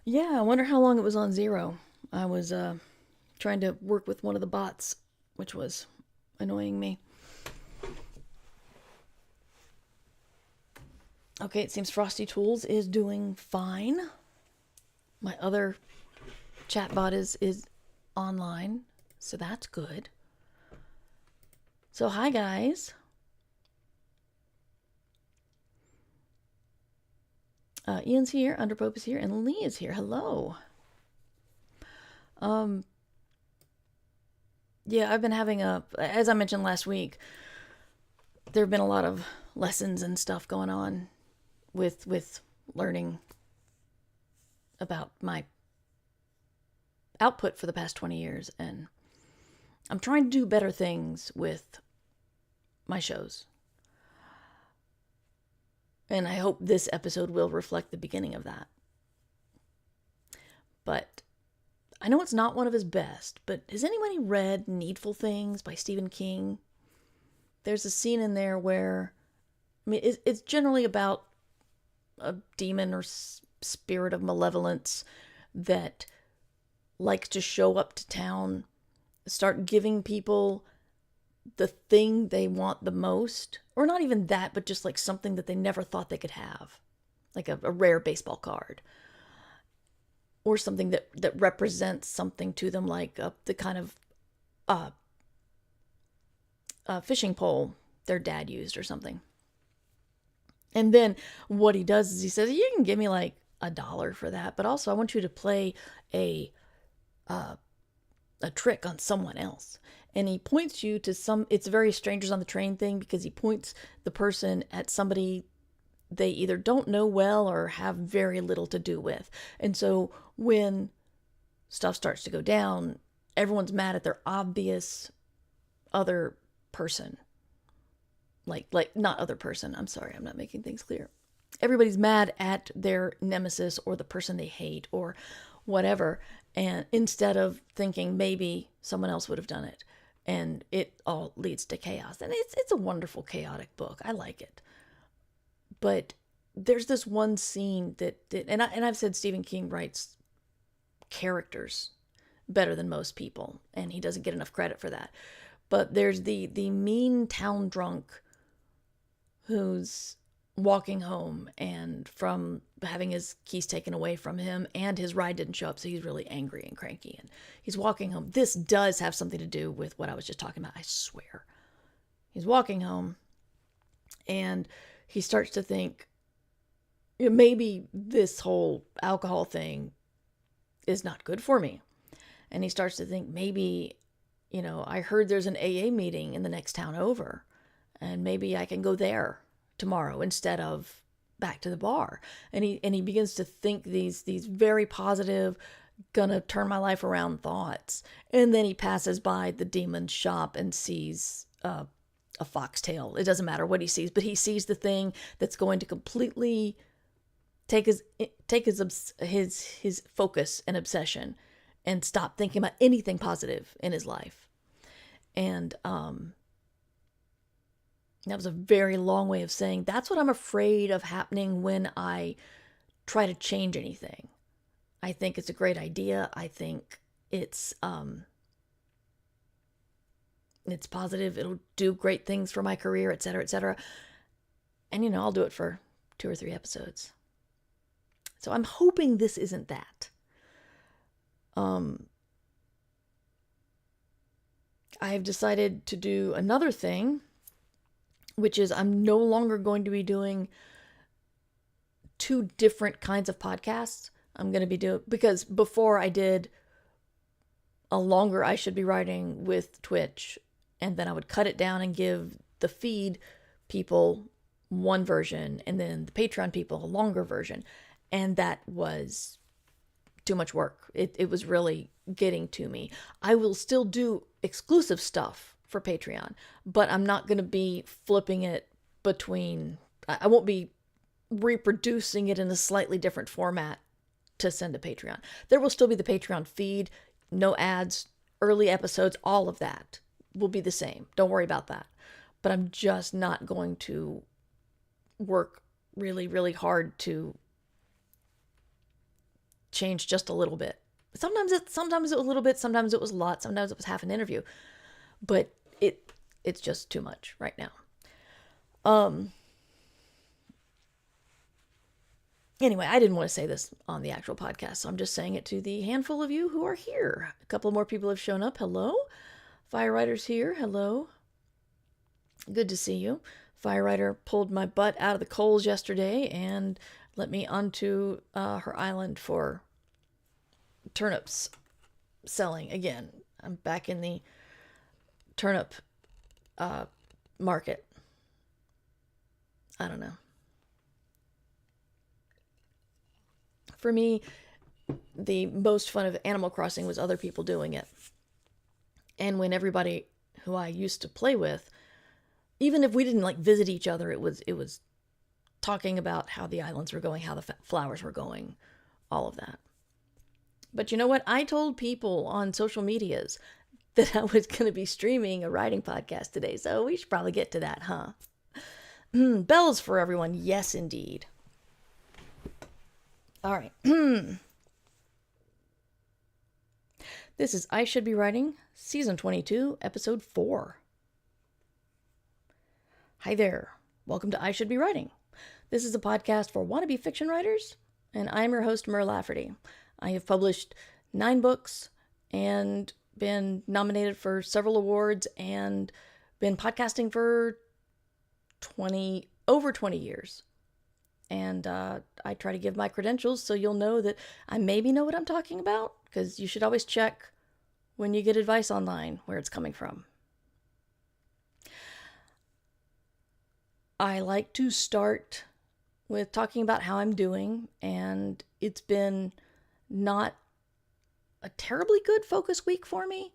Yeah, I wonder how long it was on zero. I was trying to work with one of the bots, which was annoying me. Okay, it seems Frosty Tools is doing fine. My other chatbot is online, so that's good. So hi guys. Ian's here, Underpope is here, and Lee is here. Hello. Um, yeah, I've been having as I mentioned last week, there have been a lot of lessons and stuff going on with learning about my output for the past 20 years, and I'm trying to do better things with my shows. And I hope this episode will reflect the beginning of that. But I know it's not one of his best, but has anybody read Needful Things by Stephen King? There's a scene in there where, I mean, it's generally about a demon or spirit of malevolence that likes to show up to town, start giving people the thing they want the most, or not even that, but just like something that they never thought they could have, like a rare baseball card, or something that represents something to them, like the kind of uh, fishing pole their dad used or something. And then what he does is he says, "You can give me like $1 for that, but also I want you to play a a trick on someone else." And he points you to it's a very strangers on the train thing, because he points the person at somebody they either don't know well or have very little to do with. And so when stuff starts to go down, everyone's mad at their obvious other person. Like not other person. I'm sorry, I'm not making things clear. Everybody's mad at their nemesis or the person they hate or whatever, and instead of thinking maybe someone else would have done it, and it all leads to chaos. And it's a wonderful chaotic book. I like it. But there's this one scene and I've said Stephen King writes characters better than most people, and he doesn't get enough credit for that. But there's the mean town drunk who's walking home and from having his keys taken away from him, and his ride didn't show up, so he's really angry and cranky, and he's walking home. This does have something to do with what I was just talking about, I swear. He's walking home and he starts to think, maybe this whole alcohol thing is not good for me. And he starts to think, maybe, I heard there's an AA meeting in the next town over, and maybe I can go there tomorrow instead of back to the bar. And he begins to think these very positive, gonna turn my life around thoughts. And then he passes by the demon's shop and sees a foxtail. It doesn't matter what he sees, but he sees the thing that's going to completely take his focus and obsession and stop thinking about anything positive in his life. And that was a very long way of saying that's what I'm afraid of happening when I try to change anything. I think it's a great idea. I think it's positive. It'll do great things for my career, et cetera, et cetera. And I'll do it for 2 or 3 episodes. So I'm hoping this isn't that. I have decided to do another thing, which is I'm no longer going to be doing 2 different kinds of podcasts. I'm going to be doing, because before I did a longer I Should Be Writing with Twitch, and then I would cut it down and give the feed people one version, and then the Patreon people a longer version. And that was too much work. It was really getting to me. I will still do exclusive stuff for Patreon, but I'm not going to be flipping it between, I won't be reproducing it in a slightly different format to send to Patreon. There will still be the Patreon feed, no ads, early episodes, all of that will be the same. Don't worry about that. But I'm just not going to work really, really hard to changed just a little bit. Sometimes it was a little bit, sometimes it was a lot, sometimes it was half an interview. But it's just too much right now. Anyway, I didn't want to say this on the actual podcast, so I'm just saying it to the handful of you who are here. A couple more people have shown up. Hello. Firewriter's here. Hello. Good to see you. Firewriter pulled my butt out of the coals yesterday and let me onto her island for turnips selling again. I'm back in the turnip market. I don't know. For me, the most fun of Animal Crossing was other people doing it. And when everybody who I used to play with, even if we didn't like visit each other, it was talking about how the islands were going, how the flowers were going, all of that. But you know what? I told people on social medias that I was going to be streaming a writing podcast today, so we should probably get to that, huh? Bells for everyone. Yes, indeed. All right. This is I Should Be Writing, Season 22, Episode 4. Hi there. Welcome to I Should Be Writing. This is a podcast for wannabe fiction writers, and I'm your host, Mer Lafferty. I have published 9 books and been nominated for several awards and been podcasting for over 20 years. And I try to give my credentials so you'll know that I maybe know what I'm talking about, because you should always check when you get advice online where it's coming from. I like to start with talking about how I'm doing, and it's been not a terribly good focus week for me.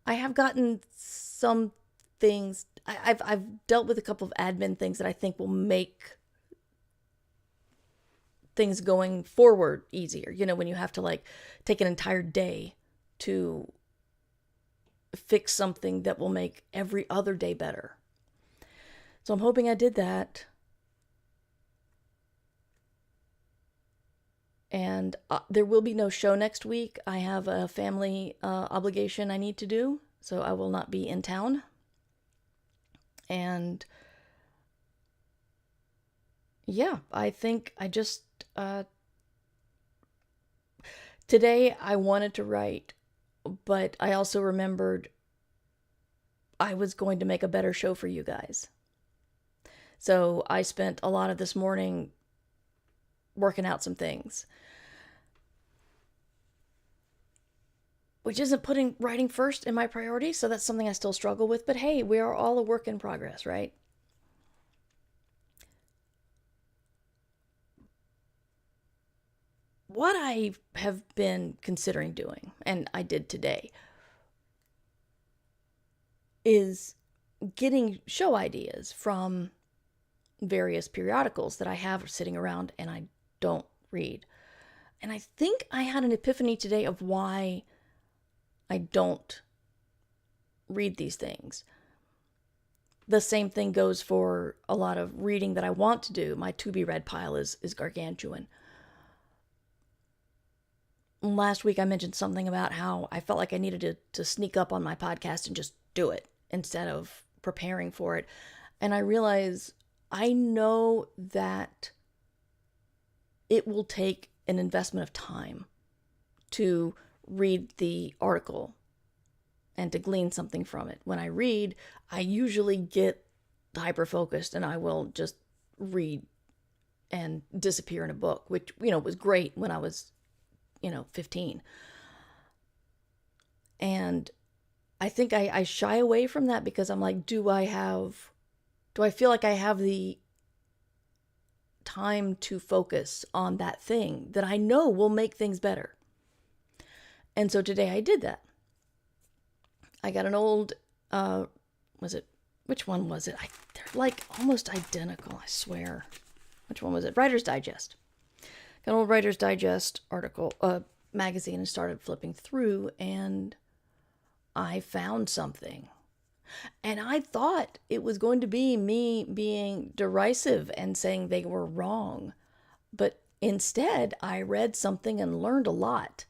I have gotten some things, I've dealt with a couple of admin things that I think will make things going forward easier. You know, when you have to like take an entire day to fix something that will make every other day better. So I'm hoping I did that. And there will be no show next week. I have a family obligation I need to do, so I will not be in town. And yeah, I think I just today I wanted to write, but I also remembered I was going to make a better show for you guys. So I spent a lot of this morning working out some things, which isn't putting writing first in my priority, so that's something I still struggle with. But hey, we are all a work in progress, right? What I have been considering doing, and I did today, is getting show ideas from various periodicals that I have sitting around and I don't read. And I think I had an epiphany today of why I don't read these things. The same thing goes for a lot of reading that I want to do. My to be read pile is gargantuan. Last week I mentioned something about how I felt like I needed to sneak up on my podcast and just do it instead of preparing for it. And I realize I know that it will take an investment of time to read the article and to glean something from it. When I read, I usually get hyper-focused and I will just read and disappear in a book, which, was great when I was 15. And I think I shy away from that because I'm like, do I feel like I have the time to focus on that thing that I know will make things better? And so today I did that. I got an old, which one was it? They're like almost identical, I swear. Which one was it? Writer's Digest. Got an old Writer's Digest article, magazine, and started flipping through, and I found something. And I thought it was going to be me being derisive and saying they were wrong. But Instead, I read something and learned a lot,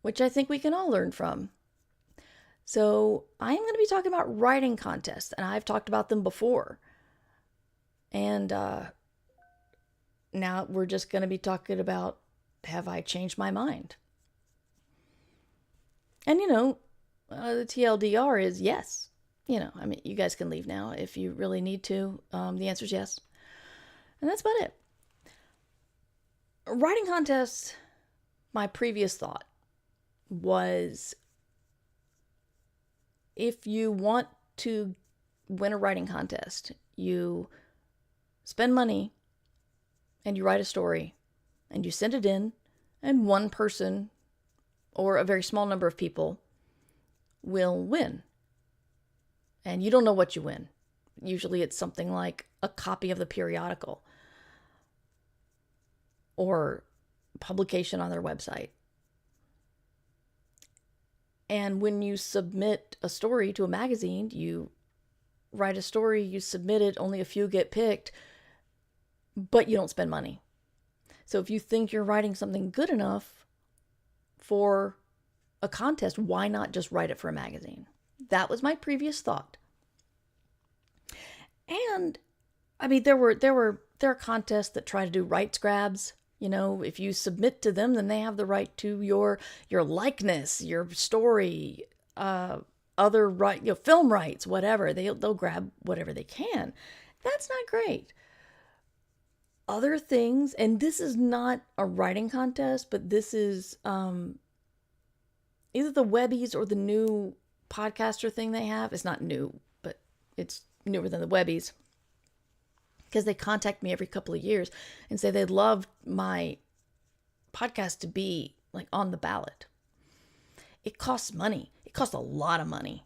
which I think we can all learn from. So, I am going to be talking about writing contests, and I've talked about them before. And now we're just going to be talking about, have I changed my mind? And the TLDR is yes. I mean, you guys can leave now if you really need to. The answer is yes. And that's about it. Writing contests, my previous thought was, if you want to win a writing contest, you spend money and you write a story and you send it in, and one person or a very small number of people will win. And you don't know what you win. Usually it's something like a copy of the periodical or publication on their website. And when you submit a story to a magazine, you write a story, you submit it, only a few get picked, but you don't spend money. So if you think you're writing something good enough for a contest, why not just write it for a magazine? That was my previous thought. And I mean, there are contests that try to do rights grabs. If you submit to them, then they have the right to your likeness, your story, other right, film rights, whatever. They'll grab whatever they can. That's not great. Other things, and this is not a writing contest, but this is either the Webbies or the new podcaster thing they have. It's not new, but it's newer than the Webbies, because they contact me every couple of years and say they'd love my podcast to be like on the ballot. It costs money. It costs a lot of money.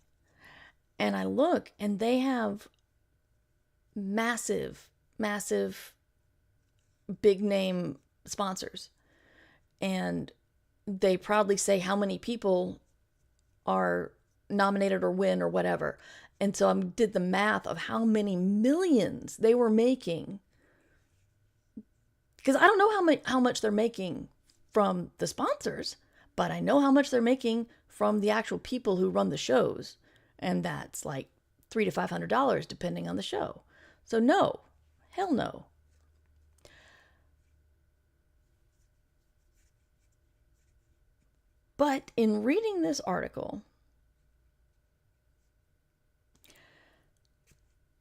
And I look, and they have massive big name sponsors. And they proudly say how many people are nominated or win or whatever. And so I did the math of how many millions they were making. Because I don't know how much they're making from the sponsors, but I know how much they're making from the actual people who run the shows. And that's like $300 to $500 depending on the show. So no, hell no. But in reading this article,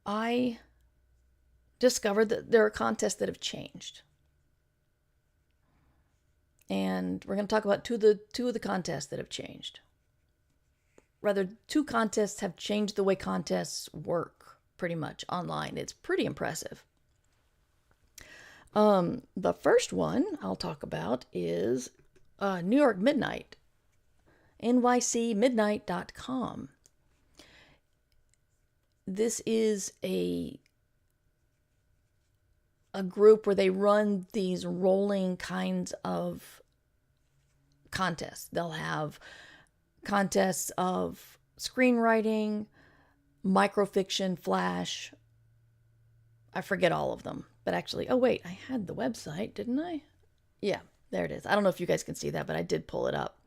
I discovered that there are contests that have changed. And we're going to talk about two of the contests that have changed. Rather, two contests have changed the way contests work pretty much online. It's pretty impressive. The first one I'll talk about is New York Midnight, nycmidnight.com. This is a group where they run these rolling kinds of contests. They'll have contests of screenwriting, microfiction, flash. I forget all of them. But actually, oh wait, I had the website, didn't I? Yeah, there it is. I don't know if you guys can see that, but I did pull it up.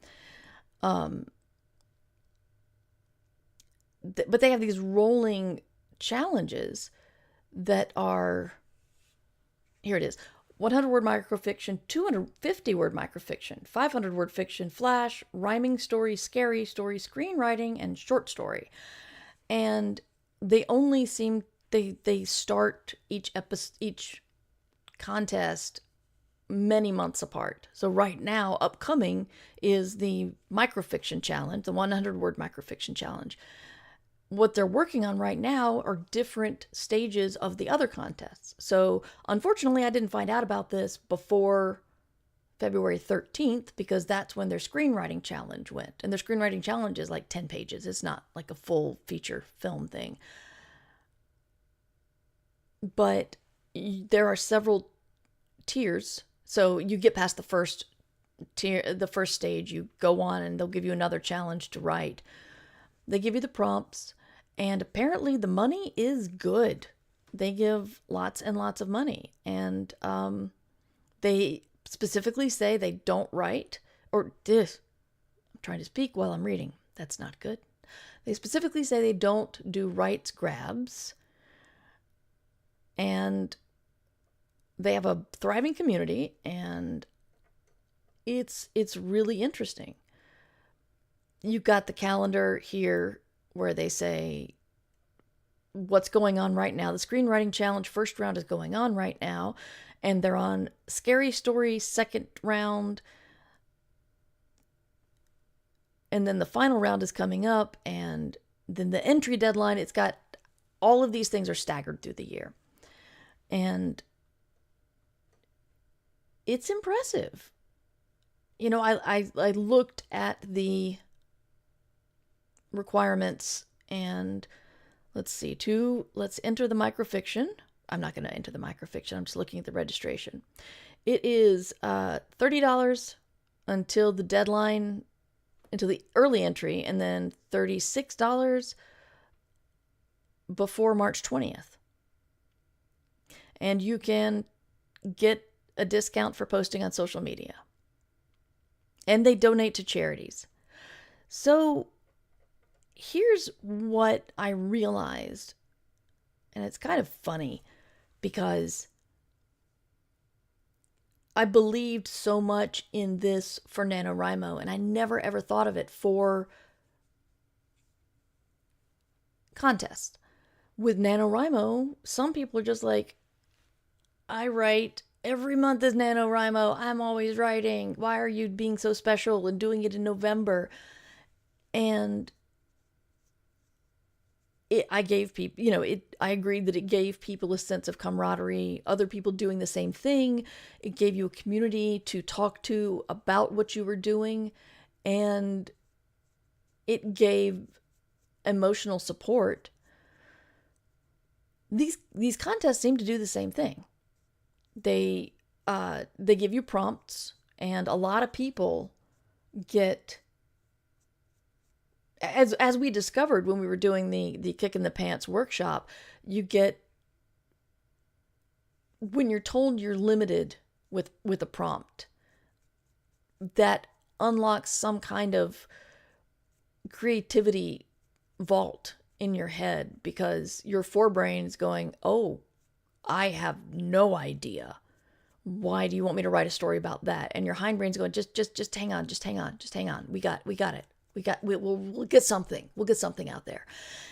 But they have these rolling challenges that are, here it is, 100-word microfiction, 250-word microfiction, 500-word fiction, flash, rhyming story, scary story, screenwriting, and short story. And they only seem, they start each contest many months apart. So right now, upcoming is the microfiction challenge, the 100-word microfiction challenge. What they're working on right now are different stages of the other contests. So unfortunately, I didn't find out about this before February 13th, because that's when their screenwriting challenge went. And their screenwriting challenge is like 10 pages. It's not like a full feature film thing. But there are several tiers. So you get past the first tier, the first stage, you go on and they'll give you another challenge to write. They give you the prompts, and apparently the money is good. They give lots and lots of money. And They specifically say they don't write, or this, I'm trying to speak while I'm reading. That's not good. They specifically say they don't do rights grabs, and they have a thriving community, and it's really interesting. You've got the calendar here where they say what's going on right now. The Screenwriting Challenge first round is going on right now, and they're on Scary Story second round, and then the final round is coming up, and then the entry deadline, it's got all of these things are staggered through the year. And it's impressive. You know, I looked at the requirements, and let's enter the microfiction. I'm not going to enter the microfiction. I'm just looking at the registration. It is $30 until the deadline, until the early entry, and then $36 before March 20th. And you can get a discount for posting on social media. And they donate to charities. So here's what I realized. And it's kind of funny because I believed so much in this for NaNoWriMo, and I never ever thought of it for contests. With NaNoWriMo, some people are just like, I write every month is NaNoWriMo. I'm always writing. Why are you being so special and doing it in November? And I gave people, I agreed that it gave people a sense of camaraderie, other people doing the same thing. It gave you a community to talk to about what you were doing, and it gave emotional support. These contests seem to do the same thing. They give you prompts, and a lot of people get, as we discovered when we were doing the Kick in the Pants workshop, you get, when you're told you're limited with a prompt, that unlocks some kind of creativity vault in your head, because your forebrain is going, oh, I have no idea. Why do you want me to write a story about that? And your hindbrain's going, just hang on. We got it. We'll get something. We'll get something out there.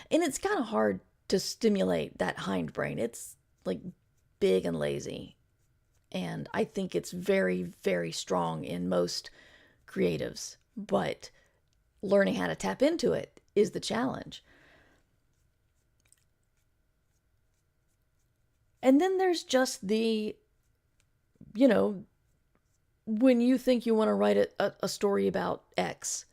And it's kind of hard to stimulate that hindbrain. It's like big and lazy. And I think it's very, very strong in most creatives. But learning how to tap into it is the challenge. And then there's just the, when you think you want to write a story about X,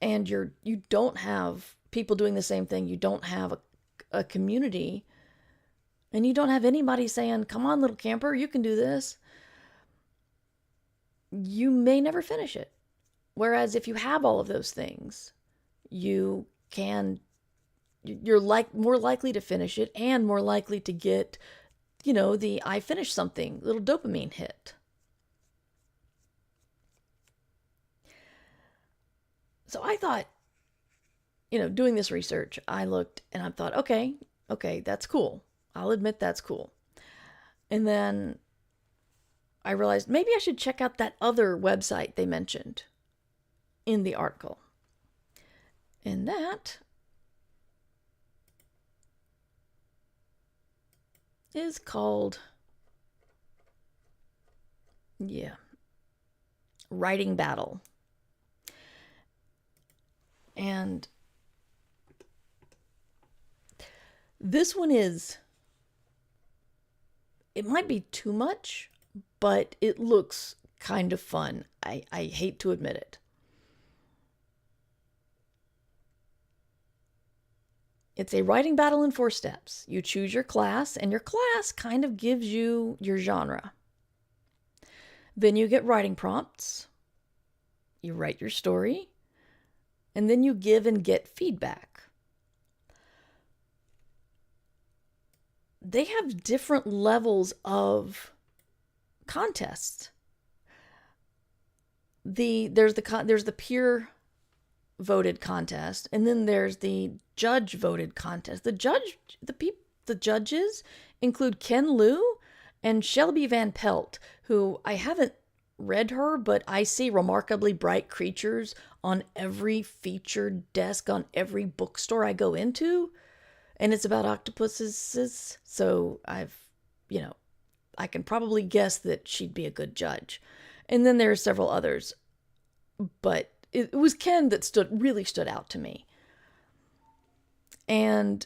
and you don't have people doing the same thing, you don't have a community, and you don't have anybody saying, come on, little camper, you can do this, you may never finish it. Whereas if you have all of those things, you're more likely to finish it, and more likely to get, the I finished something little dopamine hit. So I thought, doing this research, I looked and I thought, okay, that's cool. I'll admit that's cool. And then I realized maybe I should check out that other website they mentioned in the article. And that is called, Writing Battle. And this one it might be too much, but it looks kind of fun. I hate to admit it. It's a writing battle in 4 steps. You choose your class, and your class kind of gives you your genre. Then you get writing prompts. You write your story. And then you give and get feedback. they have different levels of contests. There's the peer voted contest, and then there's the judge voted contest. The judges include Ken Liu and Shelby Van Pelt, who I haven't read her, but I see Remarkably Bright Creatures on every featured desk on every bookstore I go into, and it's about octopuses. So I can probably guess that she'd be a good judge. And then there are several others, but it was Ken that really stood out to me. And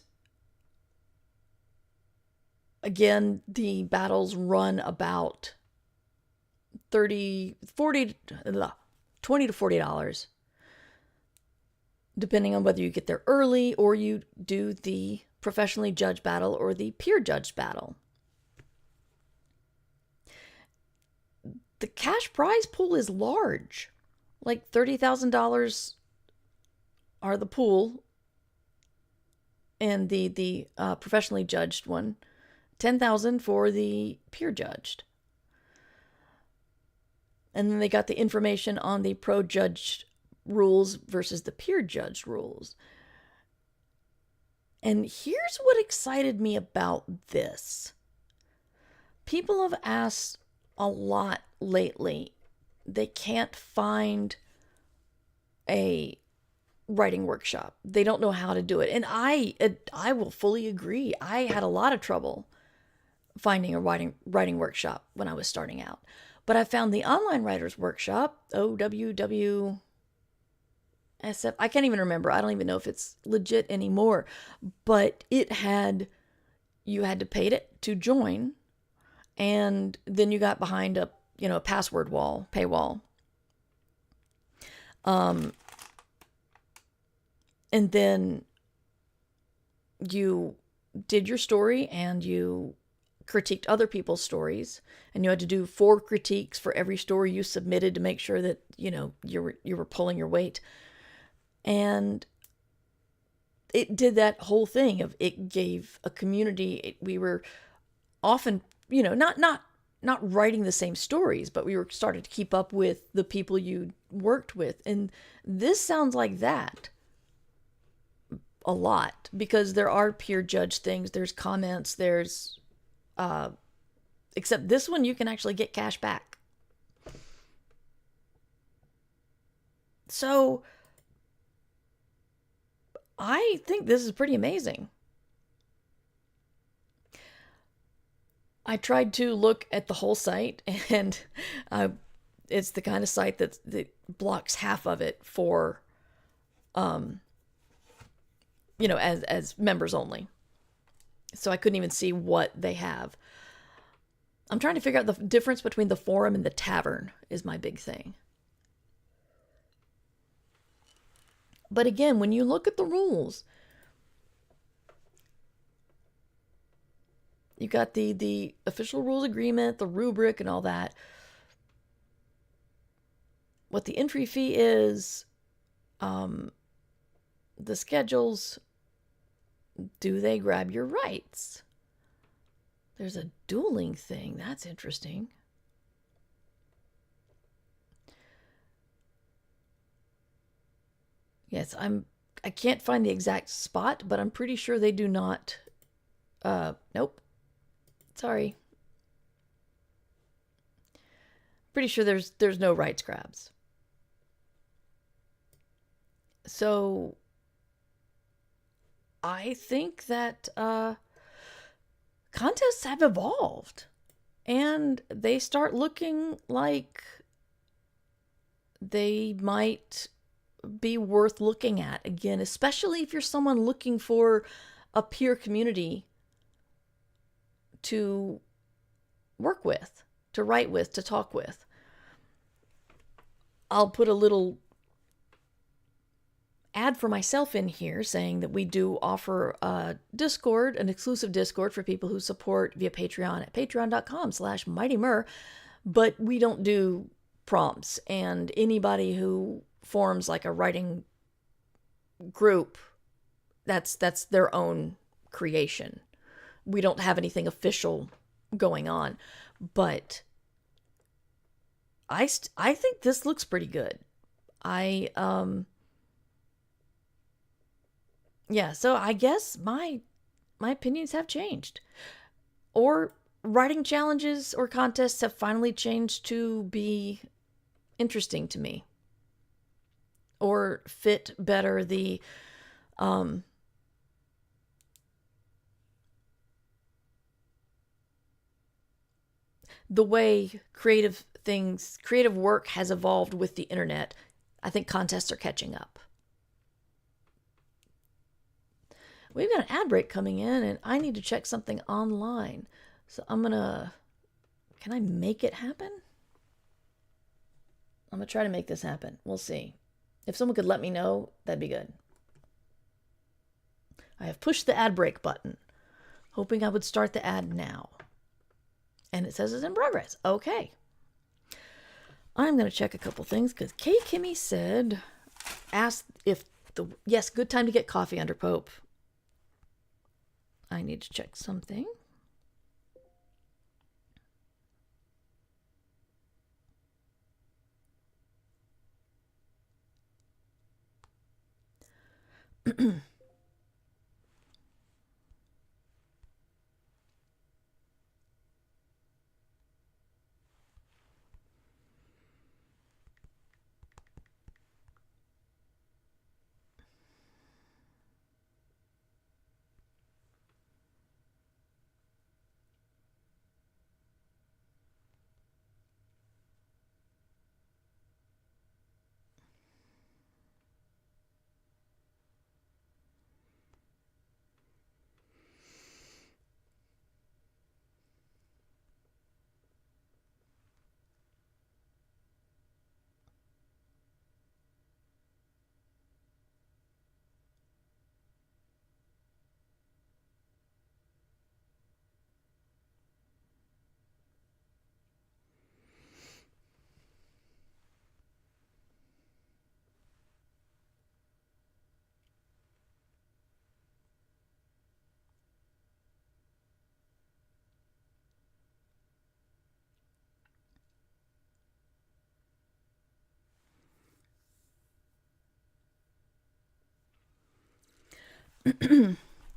again, the battles run about $20 to $40, depending on whether you get there early or you do the professionally judged battle or the peer judged battle. The cash prize pool is large. Like $30,000 are the pool, and the professionally judged one, $10,000 for the peer judged. And then they got the information on the pro judged rules versus the peer judged rules. And here's what excited me about this. People have asked a lot lately. They can't find a writing workshop. They don't know how to do it. And I will fully agree. I had a lot of trouble finding a writing workshop when I was starting out. But I found the Online Writers Workshop, OWWSF. I can't even remember. I don't even know if it's legit anymore. But you had to pay it to join. And then you got behind a password wall, paywall. And then you did your story and you critiqued other people's stories, and you had to do 4 critiques for every story you submitted to make sure that, you were pulling your weight. And it did that whole thing of, it gave a community. We were often, not writing the same stories, but we were started to keep up with the people you worked with. And this sounds like that a lot, because there are peer judge things. There's comments. There's, except this one, you can actually get cash back. So I think this is pretty amazing. I tried to look at the whole site, and it's the kind of site that blocks half of it for, as members only. So I couldn't even see what they have. I'm trying to figure out the difference between the forum and the tavern is my big thing. But again, when you look at the rules, you got the official rules agreement, the rubric, and all that. What the entry fee is, the schedules. Do they grab your rights? There's a dueling thing. That's interesting. Yes, I can't find the exact spot, but I'm pretty sure they do not. Nope. Sorry. Pretty sure there's no rights grabs. So I think that contests have evolved, and they start looking like they might be worth looking at again, especially if you're someone looking for a peer community to work with, to write with, to talk with. I'll put a little ad for myself in here saying that we do offer a Discord, an exclusive Discord for people who support via Patreon at patreon.com/MightyMur, but we don't do prompts, and anybody who forms like a writing group, that's their own creation. we don't have anything official going on. But I think this looks pretty good. I yeah, so I guess my opinions have changed. Or writing challenges or contests have finally changed to be interesting to me or fit better um the way creative work has evolved with the internet. I think contests are catching up. We've got an ad break coming in and I need to check something online. So can I make it happen? I'm going to try to make this happen. We'll see. If someone could let me know, that'd be good. I have pushed the ad break button, hoping I would start the ad now. And it says it's in progress. Okay. I'm going to check a couple things because Kay Kimmy asked if yes, good time to get coffee under Pope. I need to check something.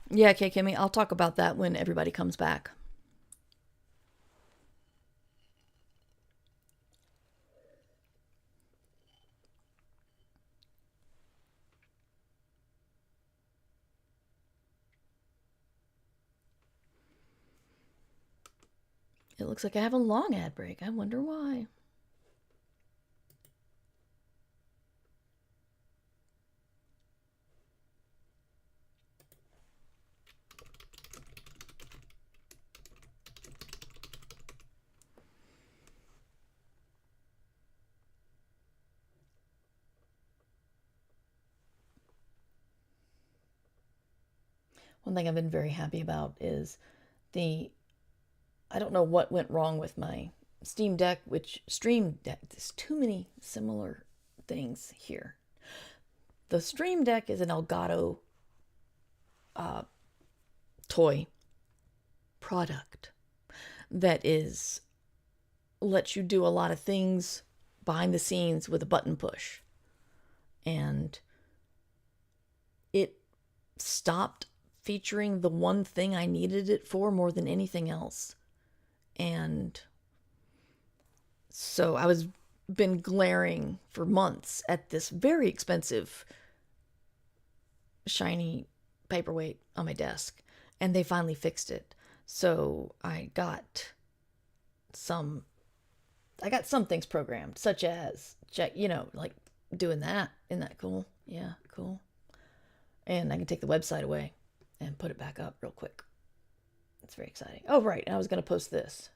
Yeah, Kay Kimmy, I'll talk about that when everybody comes back. It looks like I have a long ad break. I wonder why. One thing I've been very happy about is I don't know what went wrong with my Steam Deck, Stream Deck, there's too many similar things here. The Stream Deck is an Elgato toy product that lets you do a lot of things behind the scenes with a button push. And it stopped featuring the one thing I needed it for more than anything else. And so I was been glaring for months at this very expensive shiny paperweight on my desk, and they finally fixed it. So I got some things programmed, such as like doing that. Isn't that cool? Yeah, cool. And I can take the website away and put it back up real quick. It's very exciting. Oh, right. And I was going to post this.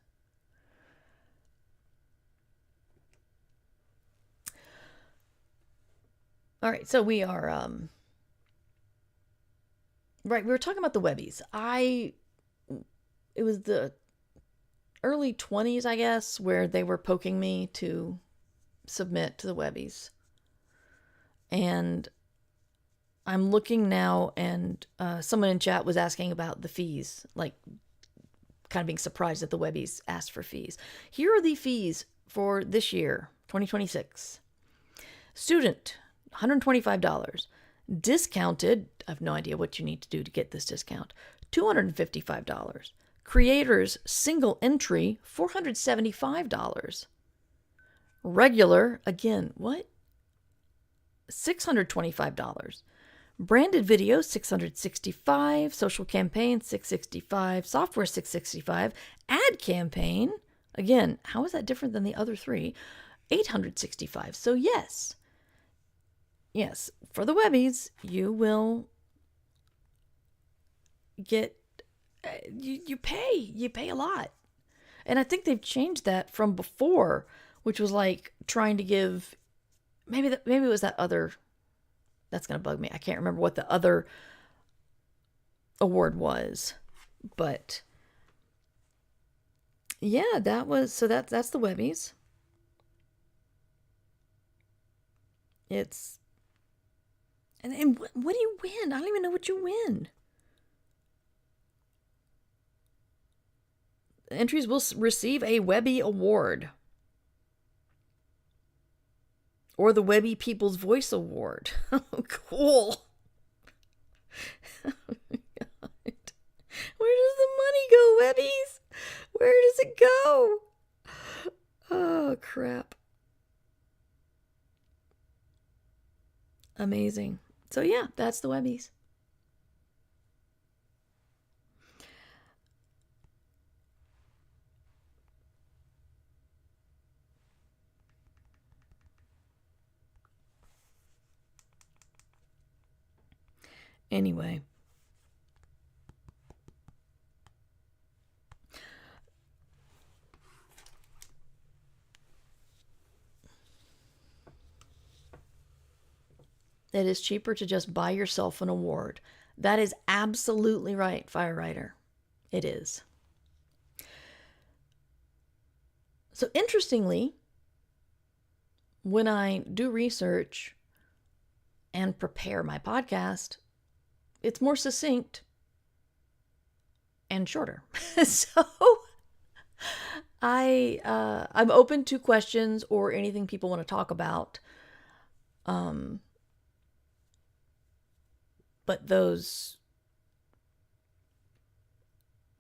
All right. So we are, right. We were talking about the Webbies. It was the early 20s, I guess, where they were poking me to submit to the Webbies. And I'm looking now, and someone in chat was asking about the fees, like kind of being surprised that the Webbies asked for fees. Here are the fees for this year, 2026. Student, $125. Discounted, I have no idea what you need to do to get this discount, $255. Creators, single entry, $475. Regular, again, what? $625. Branded video, $665. Social campaign, $665. Software, $665. Ad campaign, again, how is that different than the other three? $865. So yes, for the Webbies, you will get, you pay a lot. And I think they've changed that from before, which was like trying to give, maybe it was that other, that's going to bug me. I can't remember what the other award was, but yeah, that's the Webbies. It's, and what do you win? I don't even know what you win. Entries will receive a Webby Award or the Webby People's Voice Award. Oh, cool. Oh, God. Where does the money go, Webbies? Where does it go? Oh, crap. Amazing. So yeah, that's the Webbies. Anyway. It is cheaper to just buy yourself an award. That is absolutely right, Firewriter. It is. So interestingly, when I do research and prepare my podcast, it's more succinct and shorter. So I'm open to questions or anything people want to talk about. But those,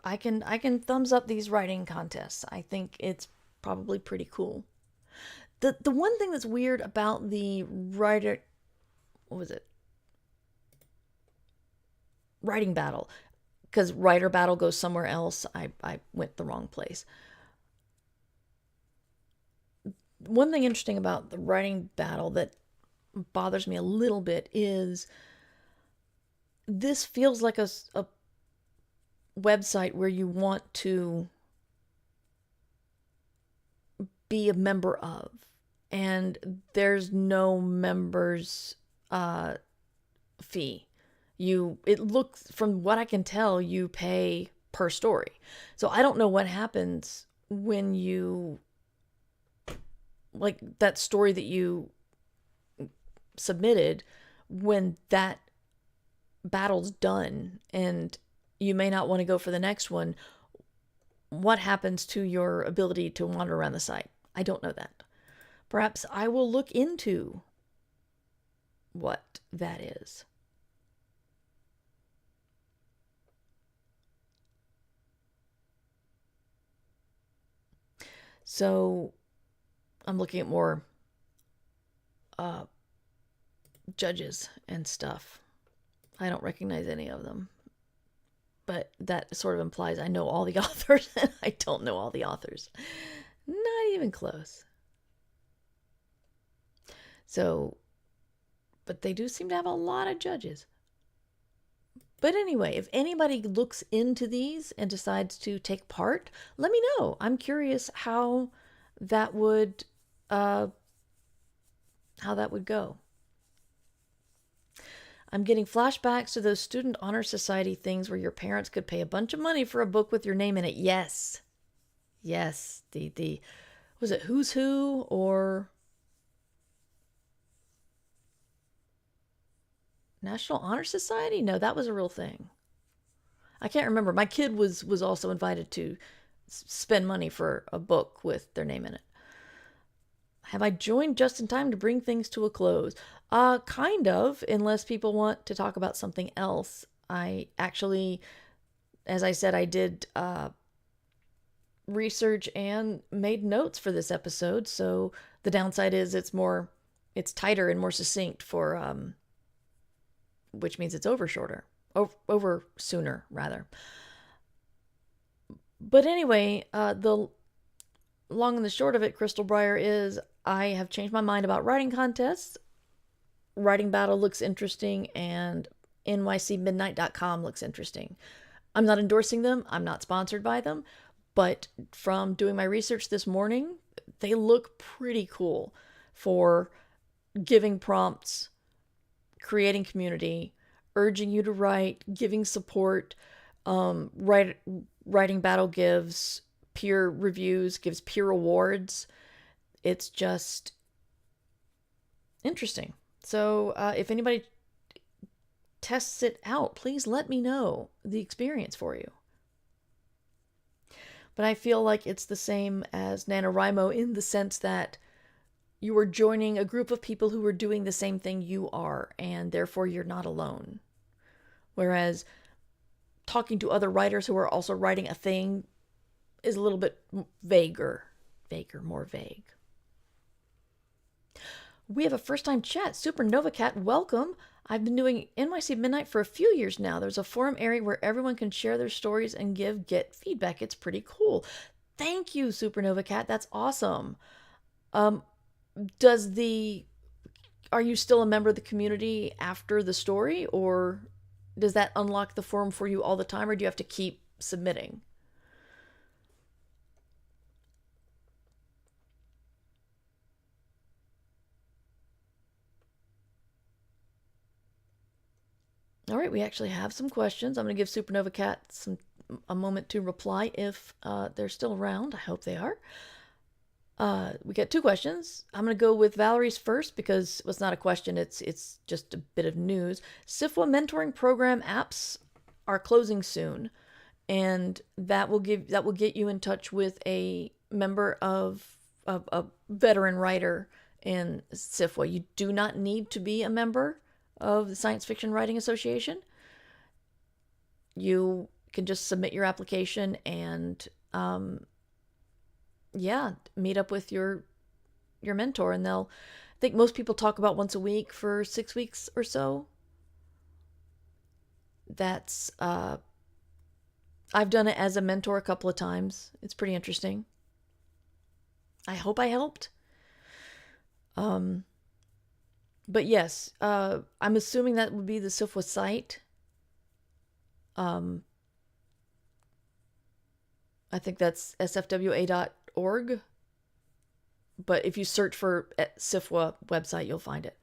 I can thumbs up these writing contests. I think it's probably pretty cool. The one thing that's weird about the writing battle, because writer battle goes somewhere else. I went the wrong place. One thing interesting about the writing battle that bothers me a little bit is this feels like a website where you want to be a member of, and there's no members fee. It looks, from what I can tell, you pay per story. So I don't know what happens when you, like that story that you submitted, when that battle's done and you may not want to go for the next one, what happens to your ability to wander around the site? I don't know that. Perhaps I will look into what that is. So I'm looking at more judges and stuff. I don't recognize any of them. But that sort of implies I know all the authors, and I don't know all the authors. Not even close. So, but they do seem to have a lot of judges. But anyway, if anybody looks into these and decides to take part, let me know. I'm curious how that would go. I'm getting flashbacks to those student honor society things where your parents could pay a bunch of money for a book with your name in it. Yes. Yes. The was it Who's Who, or National Honor Society? No, that was a real thing. I can't remember. My kid was also invited to spend money for a book with their name in it. Have I joined just in time to bring things to a close? Kind of, unless people want to talk about something else. I actually, as I said, I did research and made notes for this episode. So the downside is it's tighter and more succinct for, which means it's over shorter, over sooner rather. But anyway, the long and the short of it, Crystal Briar, is I have changed my mind about writing contests. Writing Battle looks interesting, and nycmidnight.com looks interesting. I'm not endorsing them. I'm not sponsored by them. But from doing my research this morning, they look pretty cool for giving prompts, creating community, urging you to write, giving support. Writing Battle gives peer reviews, gives peer awards. It's just interesting. So if anybody tests it out, please let me know the experience for you. But I feel like it's the same as NaNoWriMo in the sense that you are joining a group of people who are doing the same thing you are, and therefore you're not alone. Whereas talking to other writers who are also writing a thing is a little bit more vague. We have a first-time chat. Supernova Cat, welcome. I've been doing NYC Midnight for a few years now. There's a forum area where everyone can share their stories and get feedback. It's pretty cool. Thank you, Supernova Cat. That's awesome. Are you still a member of the community after the story, or does that unlock the forum for you all the time, or do you have to keep submitting? All right, we actually have some questions. I'm going to give Supernova Cat a moment to reply if they're still around. I hope they are. We got two questions. I'm going to go with Valerie's first because it's not a question. It's just a bit of news. SFWA mentoring program apps are closing soon, and that will get you in touch with a member of a veteran writer in SFWA. You do not need to be a member of the Science Fiction Writing Association. You can just submit your application and meet up with your mentor, and I think most people talk about once a week for 6 weeks or so. That's I've done it as a mentor a couple of times. It's pretty interesting. I hope I helped. But yes, I'm assuming that would be the SFWA site. I think that's sfwa.org. But if you search for SFWA website, you'll find it.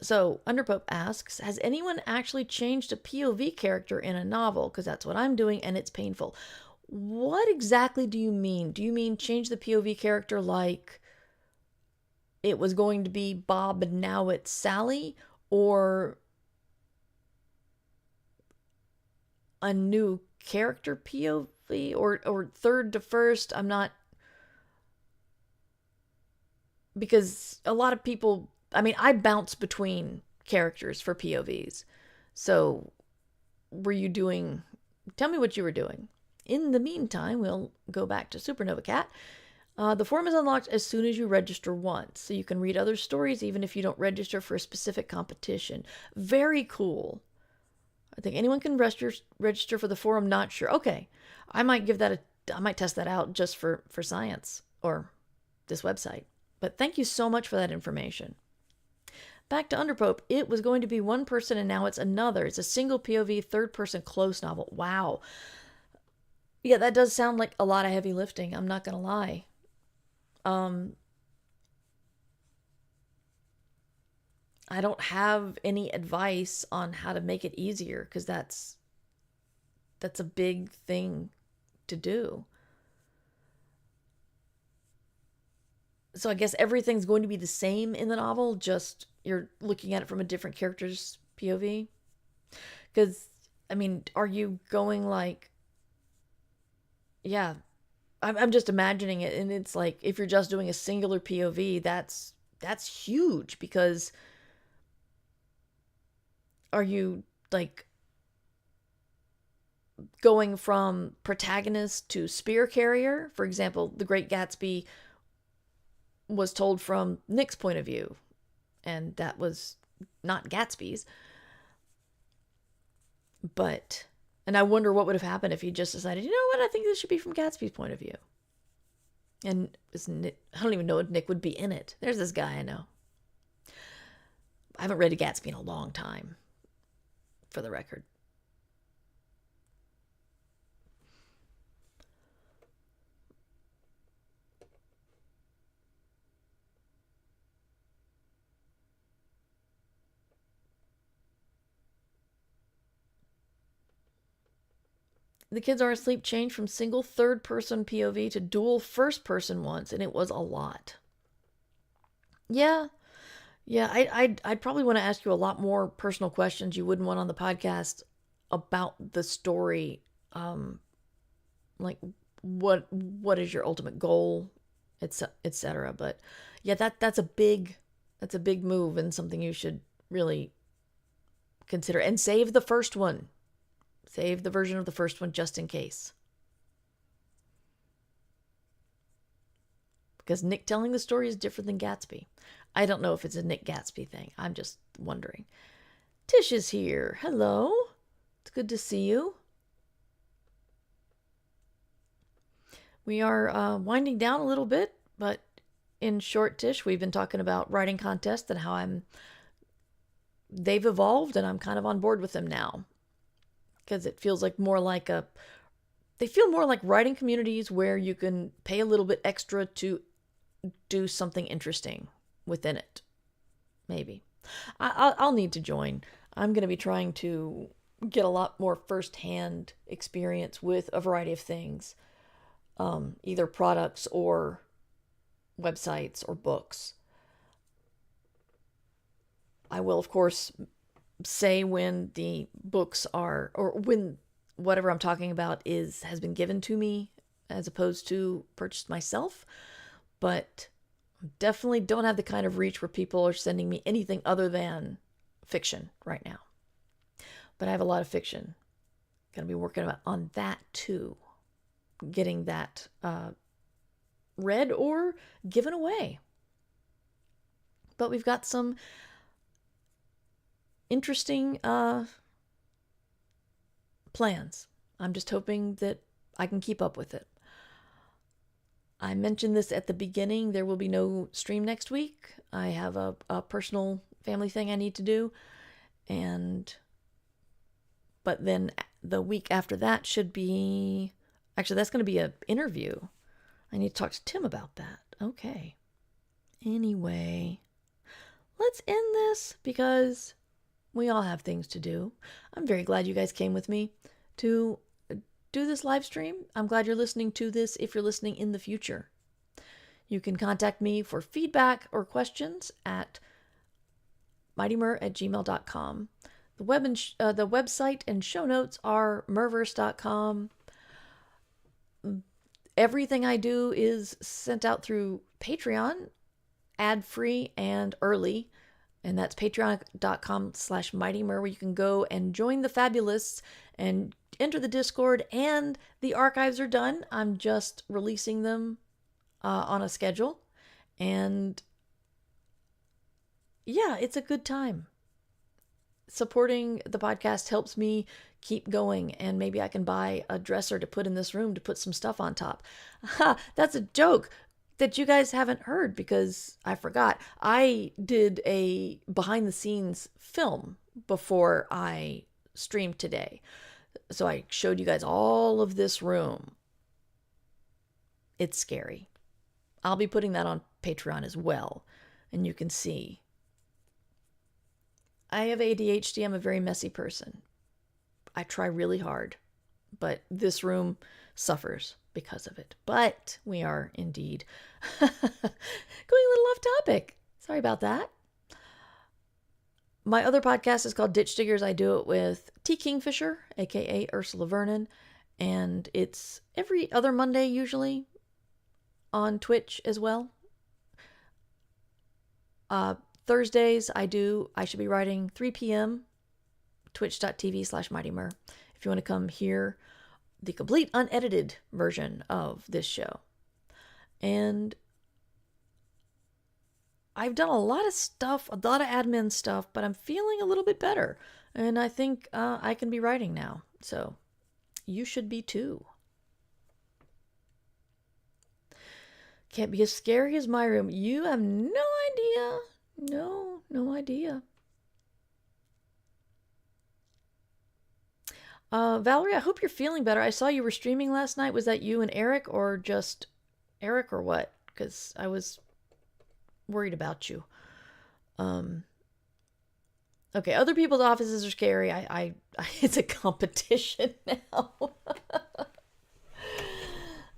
So, Underpope asks, has anyone actually changed a POV character in a novel? Because that's what I'm doing, and it's painful. What exactly do you mean? Do you mean change the POV character like it was going to be Bob and now it's Sally? Or a new character POV? Or third to first? I'm not... Because a lot of people... I mean, I bounce between characters for POVs. So, were you doing... Tell me what you were doing. In the meantime, we'll go back to Supernova Cat. The forum is unlocked as soon as you register once, so you can read other stories even if you don't register for a specific competition. Very cool. I think anyone can register for the forum, not sure. Okay, I might test that out just for science, or this website. But thank you so much for that information. Back to Underpope. It was going to be one person and now it's another. It's a single POV, third-person close novel. Wow. Yeah, that does sound like a lot of heavy lifting. I'm not going to lie. I don't have any advice on how to make it easier because that's a big thing to do. So I guess everything's going to be the same in the novel, just you're looking at it from a different character's POV. Because, I mean, are you going like, yeah, I'm just imagining it, and it's like if you're just doing a singular POV, that's huge because are you like going from protagonist to spear carrier? For example, The Great Gatsby was told from Nick's point of view, and that was not Gatsby's. But, and I wonder what would have happened if he just decided, you know what, I think this should be from Gatsby's point of view. And I don't even know if Nick would be in it. There's this guy I know. I haven't read a Gatsby in a long time, for the record. The kids are asleep changed from single third person POV to dual first person once, and it was a lot. Yeah, yeah, I'd probably want to ask you a lot more personal questions you wouldn't want on the podcast about the story. Like what is your ultimate goal, etc. But yeah, that's a big move and something you should really consider. And save the first one. Save the version of the first one just in case. Because Nick telling the story is different than Gatsby. I don't know if it's a Nick Gatsby thing. I'm just wondering. Tish is here. Hello. It's good to see you. We are winding down a little bit, but in short, Tish, we've been talking about writing contests and how they've evolved and I'm kind of on board with them now. Because it feels like they feel more like writing communities where you can pay a little bit extra to do something interesting within it. Maybe. I'll need to join. I'm going to be trying to get a lot more firsthand experience with a variety of things, either products or websites or books. I will, of course, say when the books are, or when whatever I'm talking about has been given to me as opposed to purchased myself. But definitely don't have the kind of reach where people are sending me anything other than fiction right now. But I have a lot of fiction. Going to be working on that too. Getting that read or given away. But we've got some interesting plans. I'm just hoping that I can keep up with it. I mentioned this at the beginning. There will be no stream next week. I have a personal family thing I need to do. But then the week after that should be... Actually, that's going to be an interview. I need to talk to Tim about that. Okay. Anyway, let's end this because we all have things to do. I'm very glad you guys came with me to do this live stream. I'm glad you're listening to this if you're listening in the future. You can contact me for feedback or questions at mightymur@gmail.com. The website and show notes are murverse.com. Everything I do is sent out through Patreon, ad-free and early. And that's patreon.com/mightymur, where you can go and join the Fabulists and enter the Discord, and the archives are done. I'm just releasing them on a schedule. And yeah, it's a good time. Supporting the podcast helps me keep going, and maybe I can buy a dresser to put in this room to put some stuff on top. Ha, that's a joke that you guys haven't heard because I forgot. I did a behind the scenes film before I streamed today. So I showed you guys all of this room. It's scary. I'll be putting that on Patreon as well, and you can see. I have ADHD. I'm a very messy person. I try really hard, but this room suffers because of it. But we are indeed going a little off topic. Sorry about that. My other podcast is called Ditch Diggers. I do it with T. Kingfisher, aka Ursula Vernon, and it's every other Monday usually on Twitch as well. Thursdays I should be writing 3 p.m. twitch.tv/MightyMur if you want to come hear the complete unedited version of this show. And I've done a lot of stuff, a lot of admin stuff, but I'm feeling a little bit better. And I think I can be writing now. So you should be too. Can't be as scary as my room. You have no idea. No idea. Valerie, I hope you're feeling better. I saw you were streaming last night. Was that you and Eric, or just Eric, or what? Because I was worried about you. Okay, other people's offices are scary. I it's a competition now.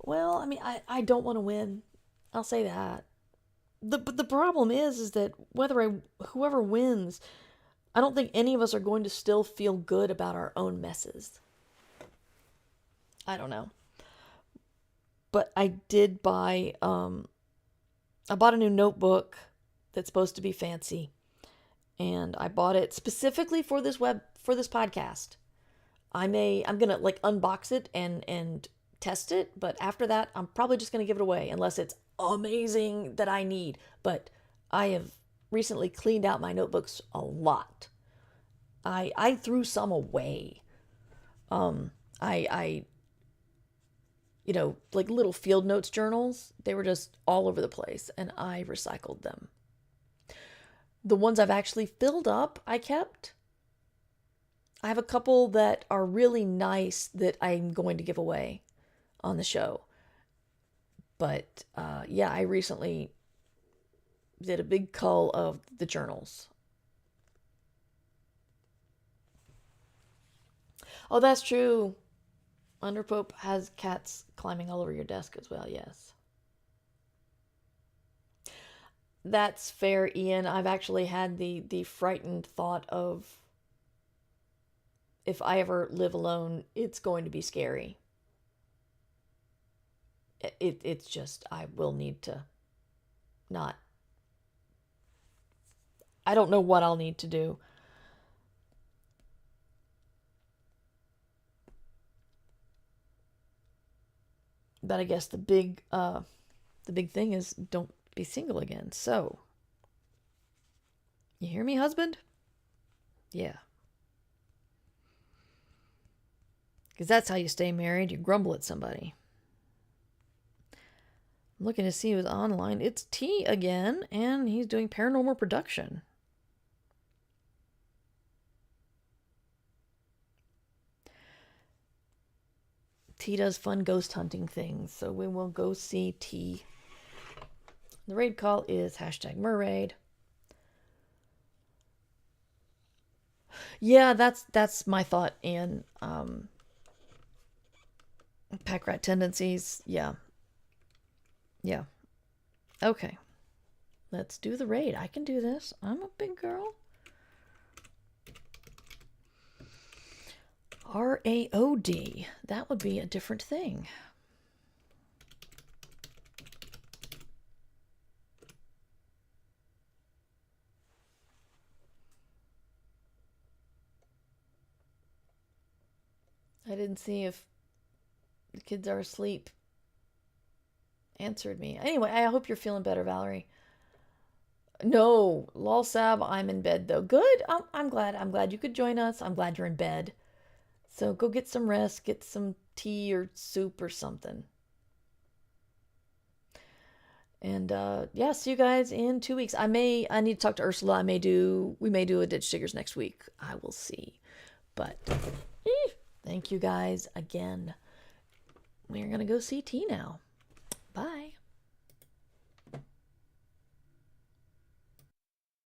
Well, I mean, I don't want to win. I'll say that. But the problem is that whoever wins, I don't think any of us are going to still feel good about our own messes. I don't know. But I did buy, I bought a new notebook that's supposed to be fancy. And I bought it specifically for this podcast. I'm going to like unbox it and test it. But after that, I'm probably just going to give it away unless it's amazing that I need. But I have recently cleaned out my notebooks a lot. I threw some away. I like little field notes journals, they were just all over the place, and I recycled them. The ones I've actually filled up, I kept. I have a couple that are really nice that I'm going to give away on the show. But yeah, I recently did a big cull of the journals. Oh, that's true. Underpope has cats climbing all over your desk as well, yes. That's fair, Ian. I've actually had the frightened thought of, if I ever live alone, it's going to be scary. It's just, I will need to not. I don't know what I'll need to do. But I guess the big thing is don't be single again. So, you hear me, husband? Yeah. Because that's how you stay married. You grumble at somebody. I'm looking to see who's online. It's T again, and he's doing paranormal production. T does fun ghost hunting things, so we will go see T. The raid call is #MurRaid. Yeah, that's my thought. And pack rat tendencies. Yeah. Okay. Let's do the raid. I can do this. I'm a big girl. RAOD. That would be a different thing. I didn't see if the kids are asleep. Answered me. Anyway, I hope you're feeling better, Valerie. No, lolsab, I'm in bed though. Good. I'm glad. I'm glad you could join us. I'm glad you're in bed. So go get some rest, get some tea or soup or something. And yeah, see you guys in 2 weeks. I need to talk to Ursula. We may do a Ditch Diggers next week. I will see. But thank you guys again. We're gonna go see T now.